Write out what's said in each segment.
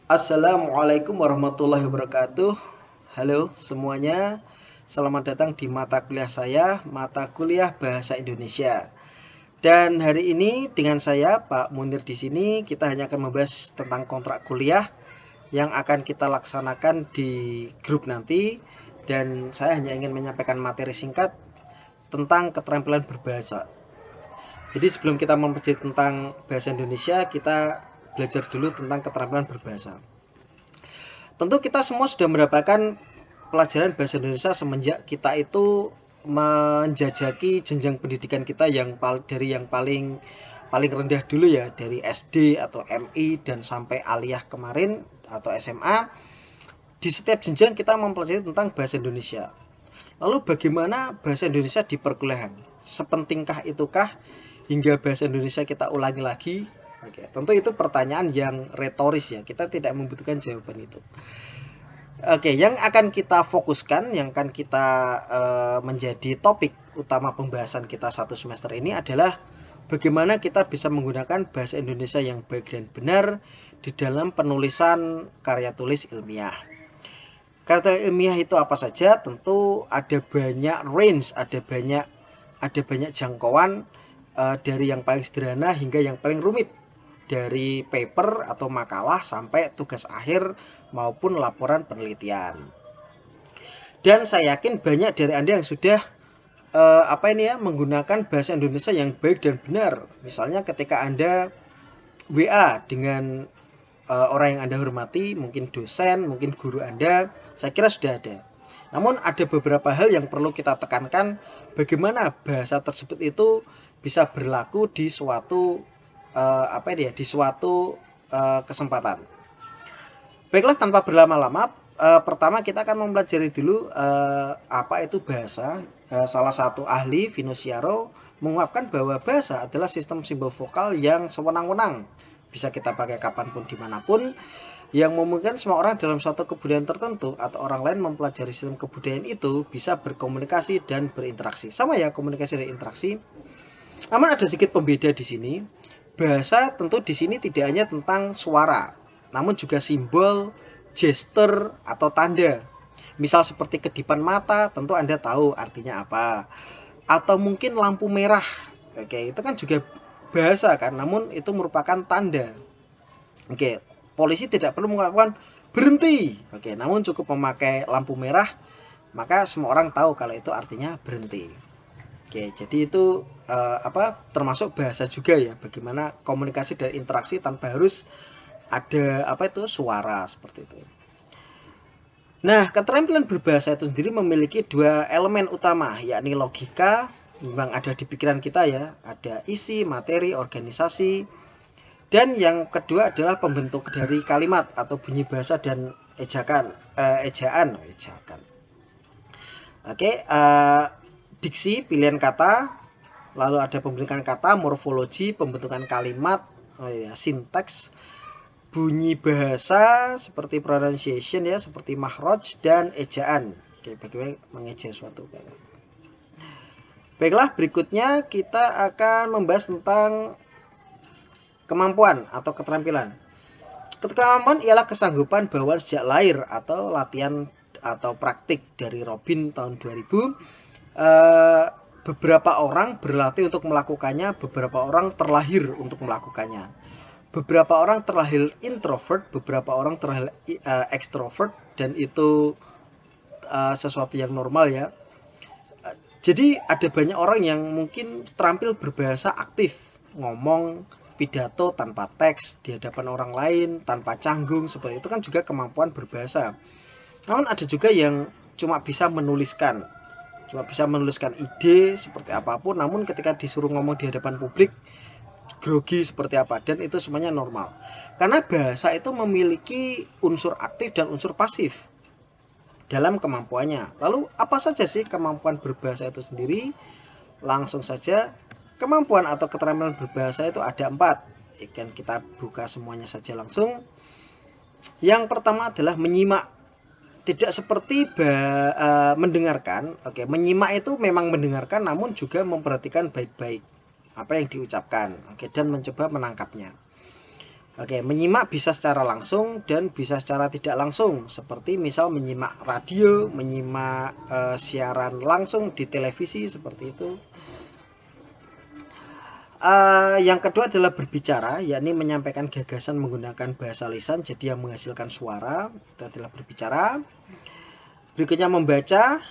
Assalamualaikum warahmatullahi wabarakatuh. Halo semuanya, selamat datang di mata kuliah saya, mata kuliah Bahasa Indonesia. Dan hari ini dengan saya Pak Munir di sini kita hanya akan membahas tentang kontrak kuliah yang akan kita laksanakan di grup nanti. Dan saya hanya ingin menyampaikan materi singkat tentang keterampilan berbahasa. Jadi sebelum kita mempelajari tentang bahasa Indonesia, kita belajar dulu tentang keterampilan berbahasa. Tentu kita semua sudah mendapatkan pelajaran bahasa Indonesia semenjak kita itu menjajaki jenjang pendidikan kita dari yang paling rendah dulu ya, dari SD atau MI dan sampai aliyah kemarin atau SMA. Di setiap jenjang kita mempelajari tentang bahasa Indonesia. Lalu bagaimana bahasa Indonesia di perkuliahan? Sepentingkah itukah hingga bahasa Indonesia kita ulangi lagi? Oke, tentu itu pertanyaan yang retoris ya. Kita tidak membutuhkan jawaban itu. Oke, yang akan kita fokuskan, yang akan kita menjadi topik utama pembahasan kita satu semester ini adalah bagaimana kita bisa menggunakan bahasa Indonesia yang baik dan benar di dalam penulisan karya tulis ilmiah. Karya ilmiah itu apa saja? Tentu ada banyak range, ada banyak jangkauan dari yang paling sederhana hingga yang paling rumit, dari paper atau makalah sampai tugas akhir maupun laporan penelitian. Dan saya yakin banyak dari Anda yang sudah menggunakan bahasa Indonesia yang baik dan benar. Misalnya ketika Anda WA dengan orang yang Anda hormati, mungkin dosen, mungkin guru Anda, saya kira sudah ada. Namun ada beberapa hal yang perlu kita tekankan, bagaimana bahasa tersebut itu bisa berlaku di suatu kesempatan. Baiklah, tanpa berlama-lama, pertama kita akan mempelajari dulu apa itu bahasa. Salah satu ahli, Venusiano, mengungkapkan bahwa bahasa adalah sistem simbol vokal yang sewenang-wenang, bisa kita pakai kapanpun dimanapun, yang memungkinkan semua orang dalam suatu kebudayaan tertentu atau orang lain mempelajari sistem kebudayaan itu bisa berkomunikasi dan berinteraksi. Sama ya, komunikasi dan interaksi. Namun ada sedikit pembeda di sini. Bahasa tentu di sini tidak hanya tentang suara, namun juga simbol, gestur atau tanda. Misal seperti kedipan mata, tentu Anda tahu artinya apa. Atau mungkin lampu merah. Oke, itu kan juga bahasa kan, namun itu merupakan tanda. Oke, polisi tidak perlu mengatakan berhenti. Oke, namun cukup memakai lampu merah, maka semua orang tahu kalau itu artinya berhenti. Oke, jadi itu termasuk bahasa juga ya, bagaimana komunikasi dan interaksi tanpa harus ada suara seperti itu. Nah, keterampilan berbahasa itu sendiri memiliki dua elemen utama, yakni logika, memang ada di pikiran kita ya, ada isi, materi, organisasi, dan yang kedua adalah pembentuk dari kalimat atau bunyi bahasa dan ejaan. Oke, diksi, pilihan kata, lalu ada pembentukan kata, morfologi, pembentukan kalimat, sintaks, bunyi bahasa seperti pronunciation ya, seperti makhraj dan ejaan. Oke, bagaimana mengeja suatu kata. Baiklah, berikutnya kita akan membahas tentang kemampuan atau keterampilan. Kemampuan ialah kesanggupan bawaan sejak lahir atau latihan atau praktik dari Robin tahun 2000. Beberapa orang berlatih untuk melakukannya, beberapa orang terlahir untuk melakukannya. Beberapa orang terlahir introvert, beberapa orang terlahir extrovert, dan itu sesuatu yang normal ya. Jadi ada banyak orang yang mungkin terampil berbahasa aktif, ngomong pidato tanpa teks di hadapan orang lain, tanpa canggung, seperti itu kan juga kemampuan berbahasa. Namun ada juga yang cuma bisa menuliskan ide seperti apapun, namun ketika disuruh ngomong di hadapan publik grogi seperti apa, dan itu semuanya normal. Karena bahasa itu memiliki unsur aktif dan unsur pasif dalam kemampuannya. Lalu apa saja sih kemampuan berbahasa itu sendiri? Langsung saja, kemampuan atau keterampilan berbahasa itu ada 4. Ikan kita buka semuanya saja langsung. Yang pertama adalah menyimak. Tidak seperti mendengarkan. Oke, menyimak itu memang mendengarkan, namun juga memperhatikan baik-baik apa yang diucapkan, oke, dan mencoba menangkapnya. Oke, menyimak bisa secara langsung dan bisa secara tidak langsung, seperti misal menyimak radio, menyimak siaran langsung di televisi seperti itu. Yang kedua adalah berbicara, yakni menyampaikan gagasan menggunakan bahasa lisan, jadi yang menghasilkan suara itu adalah berbicara. Berikutnya membaca,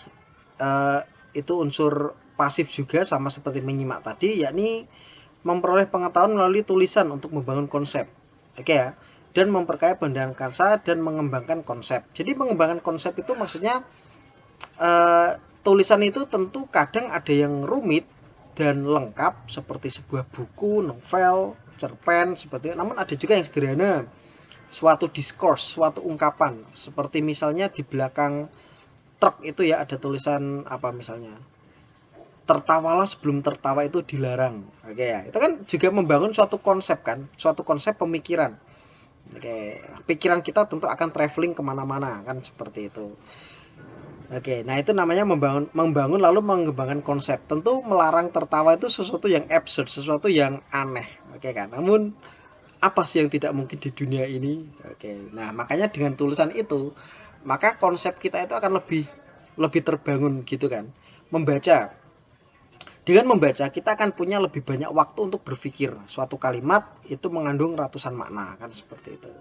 itu unsur pasif juga sama seperti menyimak tadi, yakni memperoleh pengetahuan melalui tulisan untuk membangun konsep. Oke ya. Dan memperkaya pendengaran kasa dan mengembangkan konsep. Jadi mengembangkan konsep itu maksudnya tulisan itu tentu kadang ada yang rumit dan lengkap seperti sebuah buku, novel, cerpen seperti itu. Namun ada juga yang sederhana, suatu diskurs, suatu ungkapan. Seperti misalnya di belakang truk itu ya ada tulisan apa misalnya, tertawalah sebelum tertawa itu dilarang. Oke ya, itu kan juga membangun suatu konsep kan, suatu konsep pemikiran. Oke, pikiran kita tentu akan traveling kemana-mana kan seperti itu. Oke, nah itu namanya membangun lalu mengembangkan konsep. Tentu melarang tertawa itu sesuatu yang absurd, sesuatu yang aneh. Oke kan, namun apa sih yang tidak mungkin di dunia ini? Oke, nah makanya dengan tulisan itu, maka konsep kita itu akan lebih terbangun gitu kan. Dengan membaca kita akan punya lebih banyak waktu untuk berpikir. Suatu kalimat itu mengandung ratusan makna kan seperti itu.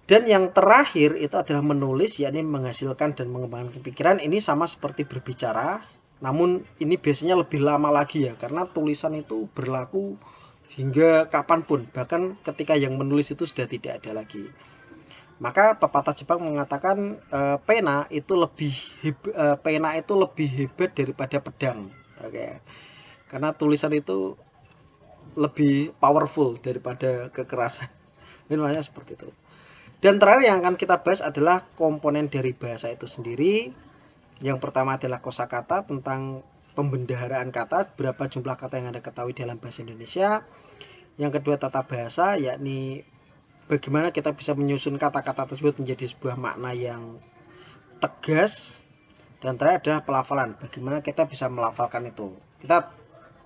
Dan yang terakhir itu adalah menulis, yakni menghasilkan dan mengembangkan pikiran. Ini sama seperti berbicara, namun ini biasanya lebih lama lagi ya, karena tulisan itu berlaku hingga kapanpun, bahkan ketika yang menulis itu sudah tidak ada lagi. Maka pepatah Jepang mengatakan pena itu lebih hebat daripada pedang. Oke. Karena tulisan itu lebih powerful daripada kekerasan. Makanya seperti itu. Dan terakhir yang akan kita bahas adalah komponen dari bahasa itu sendiri. Yang pertama adalah kosakata, tentang pembendaharaan kata, berapa jumlah kata yang Anda ketahui dalam bahasa Indonesia. Yang kedua tata bahasa, yakni bagaimana kita bisa menyusun kata-kata tersebut menjadi sebuah makna yang tegas. Dan terakhir adalah pelafalan, bagaimana kita bisa melafalkan itu. Kita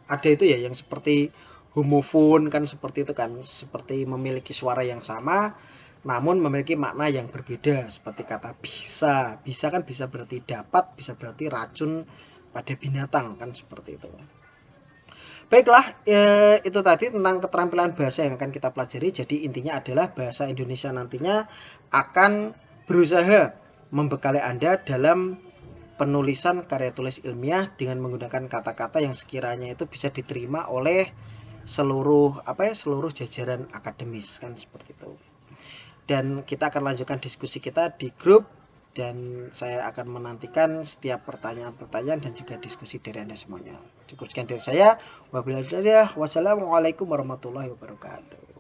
ada itu ya yang seperti homofon kan, seperti itu kan, seperti memiliki suara yang sama namun memiliki makna yang berbeda, seperti kata bisa. Bisa kan bisa berarti dapat, bisa berarti racun pada binatang kan seperti itu. Baiklah, itu tadi tentang keterampilan bahasa yang akan kita pelajari. Jadi intinya adalah bahasa Indonesia nantinya akan berusaha membekali Anda dalam penulisan karya tulis ilmiah dengan menggunakan kata-kata yang sekiranya itu bisa diterima oleh seluruh jajaran akademis kan seperti itu. Dan kita akan lanjutkan diskusi kita di grup, dan saya akan menantikan setiap pertanyaan-pertanyaan dan juga diskusi dari Anda semuanya. Cukup sekian dari saya. Wassalamualaikum warahmatullahi wabarakatuh.